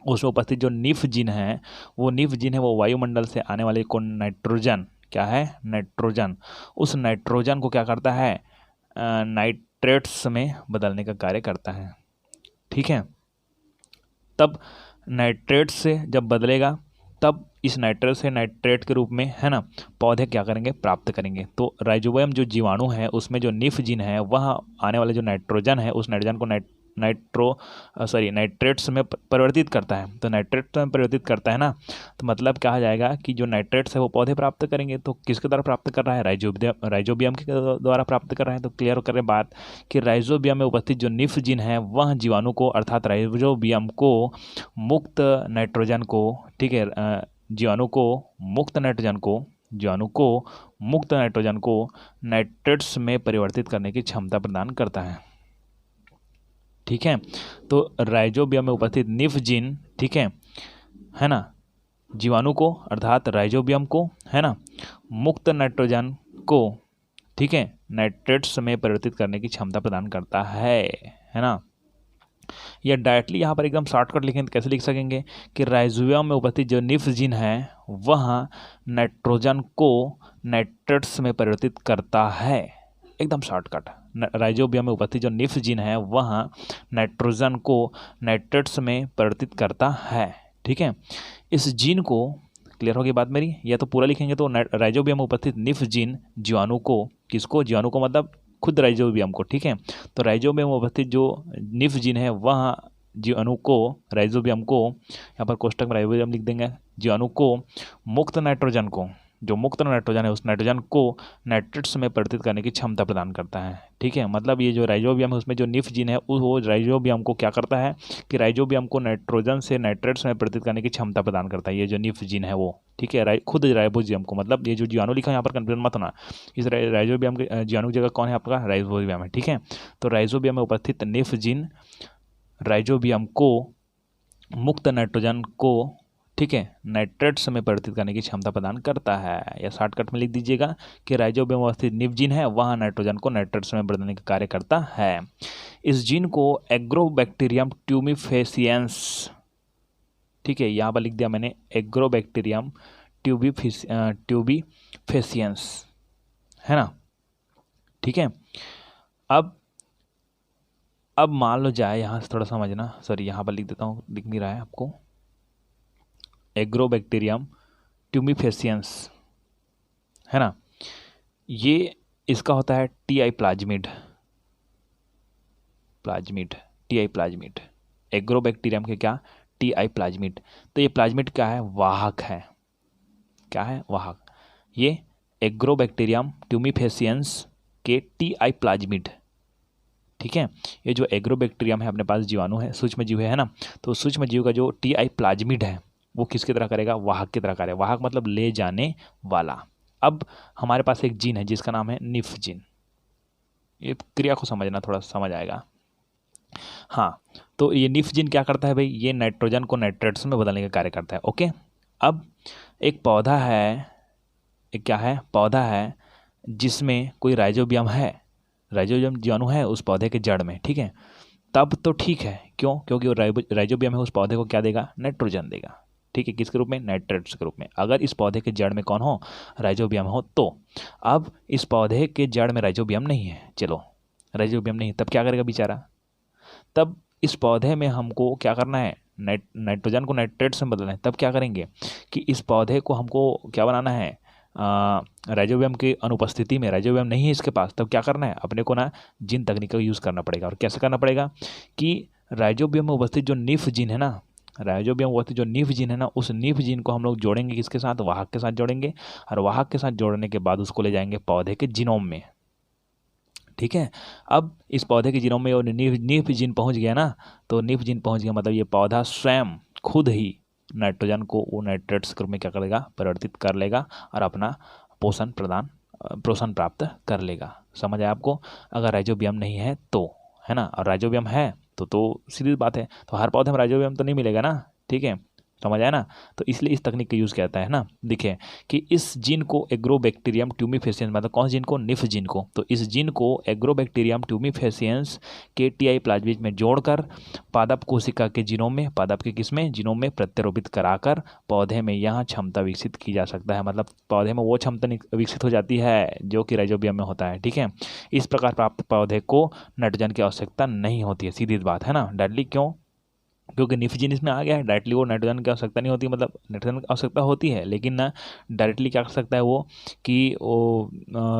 उसमें उपस्थित जो निफ जीन है वो वायुमंडल से आने वाले को नाइट्रोजन, क्या है, नाइट्रोजन, उस नाइट्रोजन को क्या करता है, नाइट्रेट्स में बदलने का कार्य करता है, ठीक है। तब नाइट्रेट से जब बदलेगा तब इस नाइट्रेट से नाइट्रेट के रूप में, है ना, पौधे क्या करेंगे, प्राप्त करेंगे। तो राइजोबियम जो जीवाणु है उसमें जो निफ जीन है वह आने वाले जो नाइट्रोजन है उस नाइट्रोजन को नाइट्रेट्स में परिवर्तित करता है। तो नाइट्रेट्स में परिवर्तित करता है ना, तो मतलब कहा जाएगा कि जो नाइट्रेट्स है वो पौधे प्राप्त करेंगे। तो किसके द्वारा प्राप्त कर रहा है, राइजोबियम के द्वारा प्राप्त कर रहा है। तो क्लियर कर रहे बात कि राइजोबियम में उपस्थित जो निफ जीन है वह जीवाणु को अर्थात राइजोबियम को मुक्त नाइट्रोजन को, ठीक है, जीवाणु को मुक्त नाइट्रोजन को नाइट्रेट्स में परिवर्तित करने की क्षमता प्रदान करता है, ठीक है। तो राइजोबियम में उपस्थित निफ जीन, ठीक है ना, जीवाणु को अर्थात राइजोबियम को, है ना, मुक्त नाइट्रोजन को, ठीक है, नाइट्रेट्स में परिवर्तित करने की क्षमता प्रदान करता है ना। या डायरेक्टली यहाँ पर एकदम शॉर्टकट लिखें तो कैसे लिख सकेंगे कि राइजोबियम में उपस्थित जो निफ जीन है वह नाइट्रोजन को नाइट्रेट्स में परिवर्तित करता है, एकदम शॉर्टकट। राइजोबियम में उपस्थित जो निफ जीन है वह नाइट्रोजन को नाइट्रेट्स में परिवर्तित करता है, ठीक है। इस जीन को, क्लियर होगी बात मेरी, या तो पूरा लिखेंगे तो राइजोबियम में उपस्थित निफ जीन जीवाणु को, किसको, जीवाणु को मतलब खुद राइजोबियम को, ठीक है। तो राइजोबियम में उपस्थित जो निफ जीन है वह जीवाणु को, राइजोबियम को, यहाँ पर कोष्टक में राइजोबियम लिख देंगे, जीवाणु को मुक्त नाइट्रोजन को, जो मुक्त नाइट्रोजन है उस नाइट्रोजन को नाइट्रेट्स में परिवर्तित करने की क्षमता प्रदान करता है, ठीक है। मतलब ये जो राइजोबियम है उसमें जो निफ जीन है वो राइजोबियम को क्या करता है कि राइजोबियम को नाइट्रोजन से नाइट्रेट्स में परिवर्तित करने की क्षमता प्रदान करता है, ये जो निफ जीन है वो, ठीक है, खुद राइजोबियम को। मतलब ये जो जीवाणु लिखा है यहाँ पर कंफ्यूजन मत होना, इस राइजोबियम के जीवाणु की जगह कौन है आपका, राइजोबियम है, ठीक है। तो राइजोबियम में उपस्थित निफ जीन राइजोबियम को मुक्त नाइट्रोजन को, ठीक है, नाइट्रेट्स में परिवर्तित करने की क्षमता प्रदान करता है। या शॉर्टकट में लिख दीजिएगा कि राइजोबियम में उपस्थित निफ जीन है वह नाइट्रोजन को नाइट्रेट्स में बदलने का कार्य करता है। इस जीन को एग्रोबैक्टीरियम ट्यूबिफेसियंस, ठीक है, यहाँ पर लिख दिया मैंने एग्रोबैक्टीरियम ट्यूबिफेसियंस, है ना, ठीक है। अब मान लो जाए, यहाँ से थोड़ा समझना, सॉरी यहाँ पर लिख देता हूँ, दिख नहीं रहा है आपको, एग्रोबैक्टीरियम ट्यूबिफेसियंस, है ना, ये इसका होता है TI प्लाज्मिड, एग्रोबैक्टीरियम के क्या, TI प्लाज्मिड। तो ये प्लाज्मिड क्या है, वाहक है, क्या है, वाहक। ये एग्रोबैक्टीरियम ट्यूबिफेसियंस के TI प्लाज्मिड, ठीक है। ये जो एग्रोबैक्टीरियम है अपने पास जीवाणु है, सूक्ष्म जीव है ना, तो सूक्ष्म जीव का जो TI प्लाज्मिड है वो किसकी तरह करेगा, वाहक की तरह करेगा। वाहक मतलब ले जाने वाला। अब हमारे पास एक जीन है जिसका नाम है निफ जीन, ये क्रिया को समझना, थोड़ा समझ आएगा। हाँ, तो ये निफ जीन क्या करता है भाई, ये नाइट्रोजन को नाइट्रेट्स में बदलने का कार्य करता है, ओके। अब एक पौधा है, एक क्या है, पौधा है जिसमें कोई राइजोबियम है, राइजोबियम जीवाणु है उस पौधे के जड़ में, ठीक है। तब तो ठीक है, क्यों, क्योंकि वो राइजोबियम है उस पौधे को क्या देगा, नाइट्रोजन देगा, ठीक है, किसके रूप में, नाइट्रेट्स के रूप में। अगर इस पौधे के जड़ में कौन हो, राइजोबियम हो। तो अब इस पौधे के जड़ में राइजोबियम नहीं है, चलो राइजोबियम नहीं, तब क्या करेगा बेचारा, तब इस पौधे में हमको क्या करना है, नाइट्रोजन को नाइट्रेट्स में बदलना है। तब क्या करेंगे कि इस पौधे को हमको क्या बनाना है, राइजोबियम की अनुपस्थिति में, राइजोबियम नहीं है इसके पास, तब क्या करना है, अपने को ना जीन तकनीक का यूज़ करना पड़ेगा। और कैसे करना पड़ेगा कि राइजोबियम में उपस्थित जो निफ जीन है ना, राइजोबियम में उपस्थित जो निफ जीन है ना, उस निफ जीन को हम लोग जोड़ेंगे किसके साथ, वाहक के साथ जोड़ेंगे, और वाहक के साथ जोड़ने के बाद उसको ले जाएंगे पौधे के जीनोम में। ठीक है, अब इस पौधे के जीनोम में और निफ जीन पहुंच गया ना, तो निफ जीन पहुंच गया मतलब ये पौधा स्वयं खुद ही नाइट्रोजन को वो नाइट्रेट्स के रूप में क्या करेगा, परिवर्तित कर लेगा और अपना पोषण प्राप्त कर लेगा। समझ आया आपको? अगर राइजोबियम नहीं है तो, है ना, और राइजोबियम है तो सीधी बात है, तो हर पौधे में राइजोबियम तो नहीं मिलेगा ना। ठीक है, समझ आया ना? तो इसलिए इस तकनीक का यूज़ किया जाता है ना। देखिए कि इस जीन को एग्रोबैक्टीरियम ट्यूमिफेसियंस, मतलब कौन जीन को, निफ जीन को, तो इस जीन को एग्रोबैक्टीरियम ट्यूमिफेसियंस के टी प्लाज्मिड में जोड़कर पादप कोशिका के जीनोम में, पादप के किसमें, जीनोम में प्रत्यारोपित कराकर पौधे में यहाँ क्षमता विकसित की जा सकता है। मतलब पौधे में वो क्षमता विकसित हो जाती है जो कि राइजोबियम में होता है। ठीक है, इस प्रकार प्राप्त पौधे को नाइट्रोजन की आवश्यकता नहीं होती है, सीधी बात है ना। डायरेक्टली क्यों, क्योंकि निफ जीन इसमें आ गया है, डायरेक्टली वो नाइट्रोजन की आवश्यकता नहीं होती, मतलब नाइट्रोजन की आवश्यकता होती है लेकिन ना डायरेक्टली क्या कर सकता है वो कि वो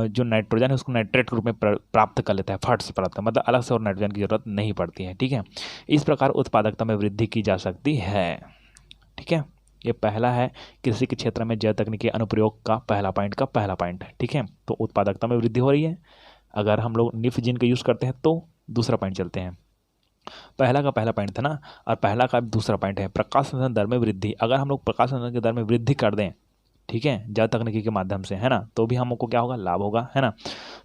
जो नाइट्रोजन है उसको नाइट्रेट के रूप में प्राप्त कर लेता है, फट से प्राप्त, मतलब अलग से और नाइट्रोजन की जरूरत नहीं पड़ती है। ठीक है, इस प्रकार उत्पादकता में वृद्धि की जा सकती है। ठीक है, ये पहला है कृषि के क्षेत्र में जैव तकनीकी अनुप्रयोग का पहला पॉइंट है। ठीक है, तो उत्पादकता में वृद्धि हो रही है अगर हम लोग निफ जीन का यूज़ करते हैं। तो दूसरा पॉइंट चलते हैं, पहला पॉइंट था ना, और पहला का दूसरा पॉइंट है प्रकाश संश्लेषण दर में वृद्धि। अगर हम लोग प्रकाश संश्लेषण की दर में वृद्धि कर दें, ठीक है, जैव तकनीकी के माध्यम से, है ना, तो भी हमको क्या होगा, लाभ होगा, है ना।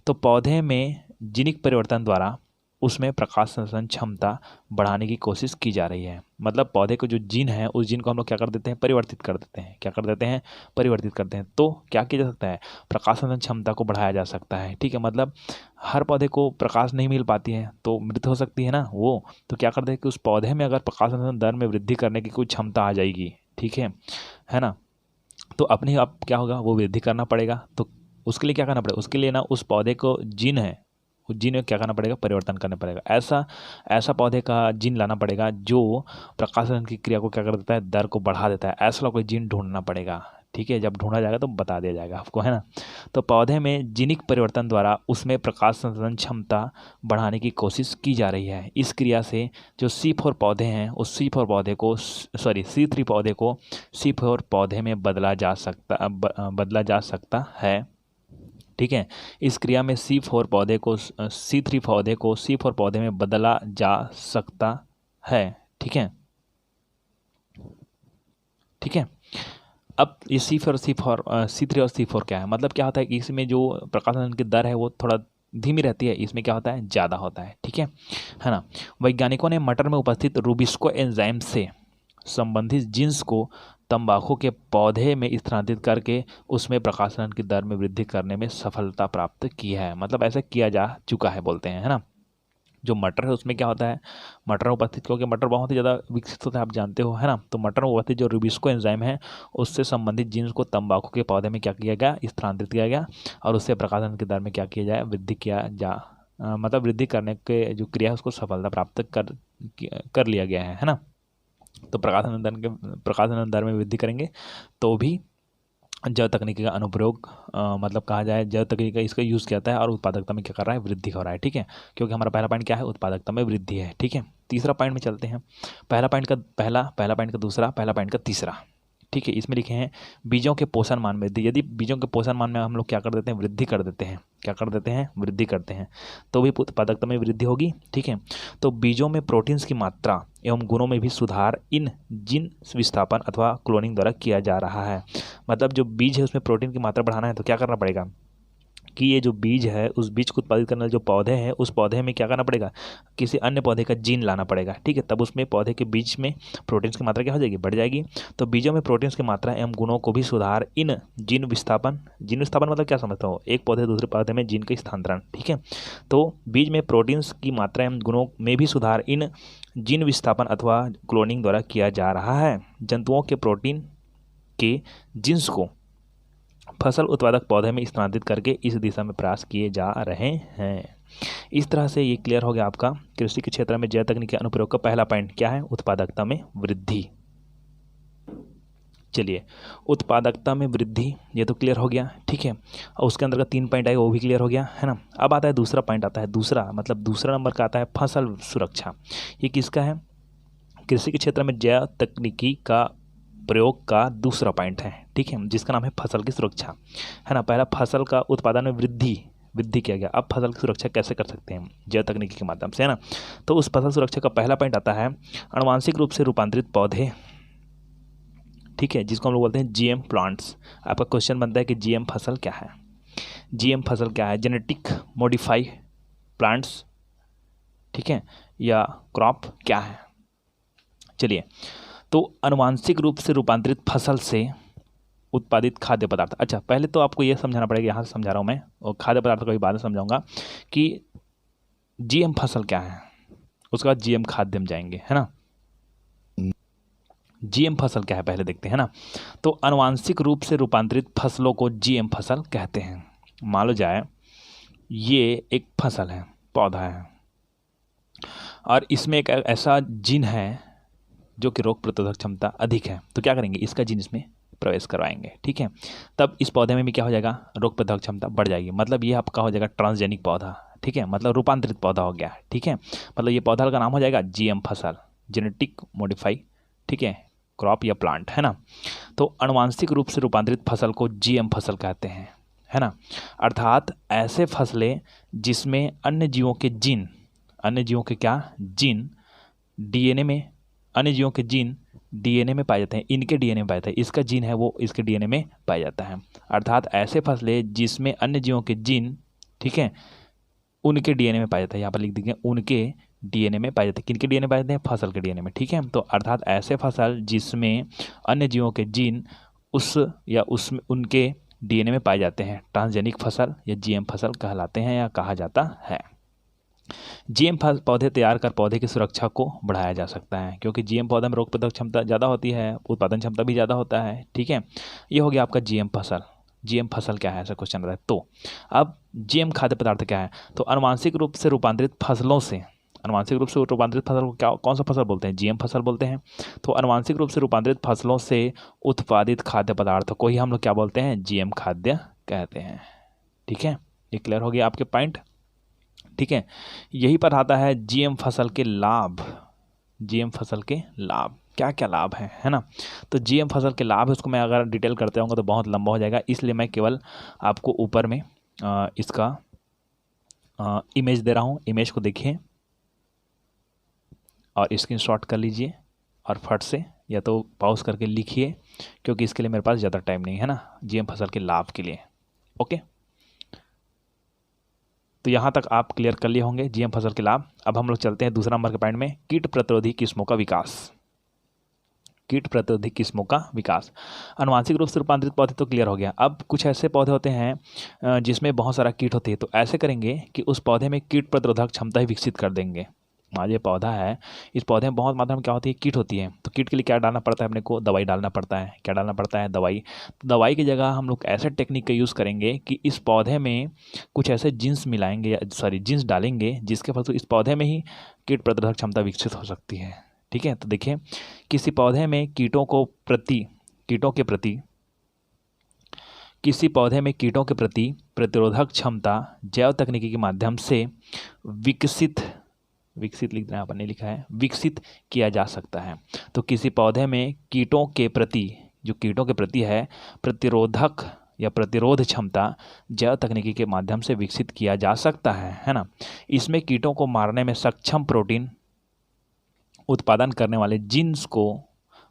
तो पौधे में जीनिक परिवर्तन द्वारा उसमें प्रकाश संश्लेषण क्षमता बढ़ाने की कोशिश की जा रही है। मतलब पौधे को जो जीन है उस जीन को हम लोग क्या कर देते हैं, परिवर्तित कर देते हैं। क्या कर देते हैं, परिवर्तित करते हैं। तो क्या किया जा सकता है, प्रकाश संश्लेषण क्षमता को बढ़ाया जा सकता है। ठीक है, मतलब हर पौधे को प्रकाश नहीं मिल पाती है तो मृत्यु हो सकती है ना वो, तो क्या करते हैं कि उस पौधे में अगर प्रकाश संश्लेषण दर में वृद्धि करने की कोई क्षमता आ जाएगी, ठीक है ना, तो अपने आप क्या होगा, वो वृद्धि करना पड़ेगा। तो उसके लिए क्या करना पड़ेगा, उसके लिए ना उस पौधे को जीन है, उस जीन में क्या करना पड़ेगा, परिवर्तन करना पड़ेगा। ऐसा पौधे का जीन लाना पड़ेगा जो प्रकाशन की क्रिया को क्या कर देता है, दर को बढ़ा देता है। ऐसा कोई जीन ढूंढना पड़ेगा। ठीक है, जब ढूंढा जाएगा तो बता दिया जाएगा आपको, है ना। तो पौधे में जीनिक परिवर्तन द्वारा उसमें प्रकाश संश्लेषण क्षमता बढ़ाने की कोशिश की जा रही है। इस क्रिया से जो C4 पौधे हैं उस C3 पौधे को C4 पौधे में बदला जा सकता है। ठीक है, इस क्रिया में C3 पौधे को C4 पौधे में बदला जा सकता है। ठीक है, अब ये C3 और C4 क्या है, मतलब क्या होता है कि इसमें जो प्रकाशन की दर है वो थोड़ा धीमी रहती है, इसमें क्या होता है, ज़्यादा होता है। ठीक है ना। वैज्ञानिकों ने मटर में उपस्थित रूबिस्को एंजाइम से संबंधित जीन्स को तंबाकू के पौधे में स्थानांतरित करके उसमें प्रकाशन की दर में वृद्धि करने में सफलता प्राप्त की है। मतलब ऐसा किया जा चुका है बोलते हैं, है ना। जो मटर है उसमें क्या होता है, मटर में उपस्थित, क्योंकि मटर बहुत ही ज़्यादा विकसित होता है, आप जानते हो, है ना। तो मटर में उपस्थित जो रूबिस्को एंजाइम है उससे संबंधित जीन्स को तंबाकू के पौधे में क्या किया गया, स्थानांतरित किया गया, और उससे प्रकाशन की दर में क्या किया जाए, वृद्धि किया जा मतलब वृद्धि करने के जो क्रिया है उसको सफलता प्राप्त कर लिया गया है ना। तो प्रकाशन दर में वृद्धि करेंगे तो भी जैव तकनीकी का अनुप्रयोग मतलब कहा जाए, जैव तकनीकी का इसका यूज़ किया जाता है और उत्पादकता में क्या कर रहा है, वृद्धि हो रहा है। ठीक है, क्योंकि हमारा पहला पॉइंट क्या है, उत्पादकता में वृद्धि है। ठीक है, तीसरा पॉइंट में चलते हैं। पहला पॉइंट का दूसरा, पहला पॉइंट का तीसरा। ठीक है, इसमें लिखे हैं बीजों के पोषण मान में वृद्धि। यदि बीजों के पोषण मान में हम लोग क्या कर देते हैं, वृद्धि कर देते हैं, वृद्धि करते हैं, तो भी उत्पादकता में वृद्धि होगी। ठीक है, तो बीजों में प्रोटीन्स की मात्रा एवं गुणों में भी सुधार इन जीन विस्थापन अथवा क्लोनिंग द्वारा किया जा रहा है। मतलब जो बीज है उसमें प्रोटीन की मात्रा बढ़ाना है तो क्या करना पड़ेगा कि ये जो बीज है उस बीज को उत्पादित करने वाले जो पौधे हैं उस पौधे में क्या करना पड़ेगा, किसी अन्य पौधे का जीन लाना पड़ेगा। ठीक है, तब उसमें पौधे के बीज में प्रोटीन्स की मात्रा क्या हो जाएगी, बढ़ जाएगी। तो बीजों में प्रोटीन्स की मात्रा एवं गुणों को भी सुधार इन जीन विस्थापन मतलब क्या समझता हो, एक पौधे दूसरे पौधे में जीन का स्थानांतरण। ठीक है, तो बीज में प्रोटीन्स की मात्रा एवं गुणों में भी सुधार इन जीन विस्थापन अथवा क्लोनिंग द्वारा किया जा रहा है। जंतुओं के प्रोटीन के जीन्स को फसल उत्पादक पौधे में स्थानांतरित करके इस दिशा में प्रयास किए जा रहे हैं। इस तरह से ये क्लियर हो गया आपका कृषि के क्षेत्र में जैव तकनीक के अनुप्रयोग का पहला पॉइंट क्या है, उत्पादकता में वृद्धि। चलिए, उत्पादकता में वृद्धि, ये तो क्लियर हो गया, ठीक है। और उसके अंदर का 3 पॉइंट आएगा, वो भी क्लियर हो गया, है ना। अब आता है दूसरा पॉइंट, आता है दूसरा, मतलब दूसरा नंबर का आता है फसल सुरक्षा। ये किसका है? कृषि के क्षेत्र में जैव तकनीकी का प्रयोग का दूसरा पॉइंट है, ठीक है, जिसका नाम है फसल की सुरक्षा, है ना। पहला फसल का उत्पादन में वृद्धि किया गया, अब फसल की सुरक्षा कैसे कर सकते हैं? जैव तकनीकी के माध्यम से, है ना। तो उस फसल सुरक्षा का पहला पॉइंट आता है आनुवांशिक रूप से रूपांतरित पौधे, ठीक है, जिसको हम लोग बोलते हैं जीएम प्लांट्स। आपका क्वेश्चन बनता है कि जीएम फसल क्या है? जीएम फसल क्या है? जेनेटिक मॉडिफाई प्लांट्स, ठीक है, या क्रॉप क्या है? चलिए, तो आनुवांशिक रूप से रूपांतरित फसल से उत्पादित खाद्य पदार्थ। अच्छा, पहले तो आपको यह समझाना पड़ेगा, यहाँ से समझा रहा हूँ मैं, और खाद्य पदार्थ को भी बाद में समझाऊंगा कि जीएम फसल क्या है, उसके बाद जीएम खाद्य में जाएंगे, है ना। जीएम फसल क्या है पहले देखते हैं ना। तो आनुवांशिक रूप से रूपांतरित फसलों को जीएम फसल कहते हैं। मान लो जाए ये एक फसल है, पौधा है, और इसमें एक ऐसा जीन है जो कि रोग प्रतिरोधक क्षमता अधिक है, तो क्या करेंगे, इसका जीन इसमें प्रवेश करवाएंगे, ठीक है। तब इस पौधे में भी क्या हो जाएगा, रोग प्रतिरोधक क्षमता बढ़ जाएगी, मतलब ये आपका हो जाएगा ट्रांसजेनिक पौधा, ठीक है, मतलब रूपांतरित पौधा हो गया, ठीक है। मतलब ये पौधा का नाम हो जाएगा जीएम फसल, जेनेटिक मॉडिफाई, ठीक है, क्रॉप या प्लांट, है ना। तो आनुवांशिक रूप से रूपांतरित फसल को जीएम फसल कहते हैं, है ना। अर्थात ऐसे फसलें जिसमें अन्य जीवों के जीन, अन्य जीवों के क्या जीन डीएनए में, अन्य जीवों के जीन डीएनए में पाए जाते हैं, इनके डीएनए में पाए जाते हैं, इसका जीन है वो इसके डीएनए में पाया जाता है। अर्थात ऐसे फसलें जिसमें अन्य जीवों के जीन, ठीक है, उनके डीएनए में पाया जाता है, यहाँ पर लिख दीजिए उनके डीएनए में पाए जाते हैं। किनके डीएनए में पाए जाते हैं? फसल के डीएनए में, ठीक है। तो अर्थात ऐसे फसल जिसमें अन्य जीवों के जीन उस या उसमें उनके डीएनए में पाए जाते हैं ट्रांसजेनिक फसल या जीएम फसल कहलाते हैं या कहा जाता है। जीएम पौधे तैयार कर पौधे की सुरक्षा को बढ़ाया जा सकता है, क्योंकि जीएम पौधे में रोग प्रतिरोधक क्षमता ज़्यादा होती है, उत्पादन क्षमता भी ज़्यादा होता है, ठीक है। ये हो गया आपका जीएम फसल। जीएम फसल क्या है, ऐसा क्वेश्चन आता है। तो अब जीएम खाद्य पदार्थ क्या है? तो आनुवांशिक रूप से रूपांतरित फसलों से, आनुवांशिक रूप से रूपांतरित फसल को क्या, कौन सा फसल बोलते हैं? जीएम फसल बोलते हैं। तो आनुवांशिक रूप से रूपांतरित फसलों से उत्पादित खाद्य पदार्थ को ही हम लोग क्या बोलते हैं? जीएम खाद्य कहते हैं, ठीक है। ये क्लियर हो गया आपके पॉइंट, ठीक है। यही पर आता है जीएम फसल के लाभ। जीएम फसल के लाभ क्या क्या लाभ हैं, है ना। तो जीएम फसल के लाभ है, उसको मैं अगर डिटेल करते रहूँगा तो बहुत लंबा हो जाएगा, इसलिए मैं केवल आपको ऊपर में इसका इमेज दे रहा हूँ। इमेज को देखिए और स्क्रीनशॉट कर लीजिए और फट से या तो पॉज करके लिखिए, क्योंकि इसके लिए मेरे पास ज़्यादा टाइम नहीं है ना, जीएम फसल के लाभ के लिए। ओके, तो यहाँ तक आप क्लियर कर लिए होंगे जीएम फसल के लाभ। अब हम लोग चलते हैं दूसरा नंबर के पॉइंट में, कीट प्रतिरोधी किस्मों का विकास। कीट प्रतिरोधी किस्मों का विकास। आनुवांशिक रूप से रूपांतरित पौधे तो क्लियर हो गया। अब कुछ ऐसे पौधे होते हैं जिसमें बहुत सारा कीट होते हैं, तो ऐसे करेंगे कि उस पौधे में कीट प्रतिरोधक क्षमता ही विकसित कर देंगे। मान ये पौधा है, इस पौधे में बहुत मात्रा में क्या होती है? कीट होती है। तो कीट के लिए क्या डालना पड़ता है अपने को? दवाई डालना पड़ता है। क्या डालना पड़ता है? दवाई। दवाई की जगह हम लोग ऐसे टेक्निक का यूज़ करेंगे कि इस पौधे में कुछ ऐसे जीन्स मिलाएंगे, जीन्स डालेंगे, जिसके फलस्वरूप इस पौधे में ही कीट प्रतिरोधक क्षमता विकसित हो सकती है, ठीक है। तो देखिए, किसी पौधे में कीटों के प्रति प्रतिरोधक क्षमता जैव तकनीकी के माध्यम से विकसित लिख देना, आपने लिखा है, विकसित किया जा सकता है। तो किसी पौधे में कीटों के प्रति है प्रतिरोधक या प्रतिरोध क्षमता जैव तकनीकी के माध्यम से विकसित किया जा सकता है ना। इसमें कीटों को मारने में सक्षम प्रोटीन उत्पादन करने वाले जीन्स को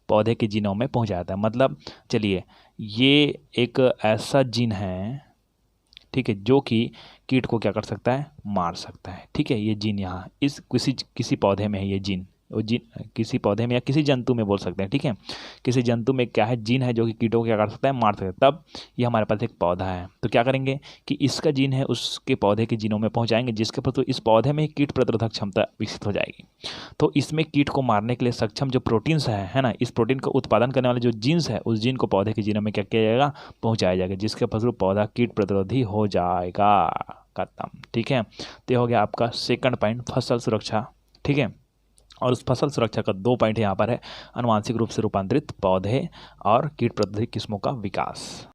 पौधे के जीनों में पहुंचाया जाता है। मतलब चलिए, ये एक ऐसा जीन है, ठीक है, जो कि कीट को क्या कर सकता है? मार सकता है, ठीक है। ये जीन यहाँ इस किसी पौधे में है, ये जीन, वो जीन किसी पौधे में या किसी जंतु में बोल सकते हैं, ठीक है। किसी जंतु में क्या है? जीन है जो कि कीटों को क्या कर सकता है? मार सकता है। तब ये हमारे पास एक पौधा है, तो क्या करेंगे कि इसका जीन है उसके पौधे के जीनों में पहुंचाएंगे, जिसके पर तो इस पौधे में कीट प्रतिरोधक क्षमता विकसित हो जाएगी। तो इसमें कीट को मारने के लिए सक्षम जो प्रोटीन्स है ना, इस प्रोटीन का उत्पादन करने वाले जो जीन्स है, उस जीन को पौधे के जीनों में क्या किया जाएगा? पहुँचाया जाएगा, जिसके फलस्वरूप पौधा कीट प्रतिरोधी हो जाएगा। खत्म, ठीक है। तो ये हो गया आपका सेकंड पॉइंट, फसल सुरक्षा, ठीक है। और उस फसल सुरक्षा का 2 पॉइंट यहाँ पर है, आनुवांशिक रूप से रूपांतरित पौधे और कीट प्रतिरोधी किस्मों का विकास।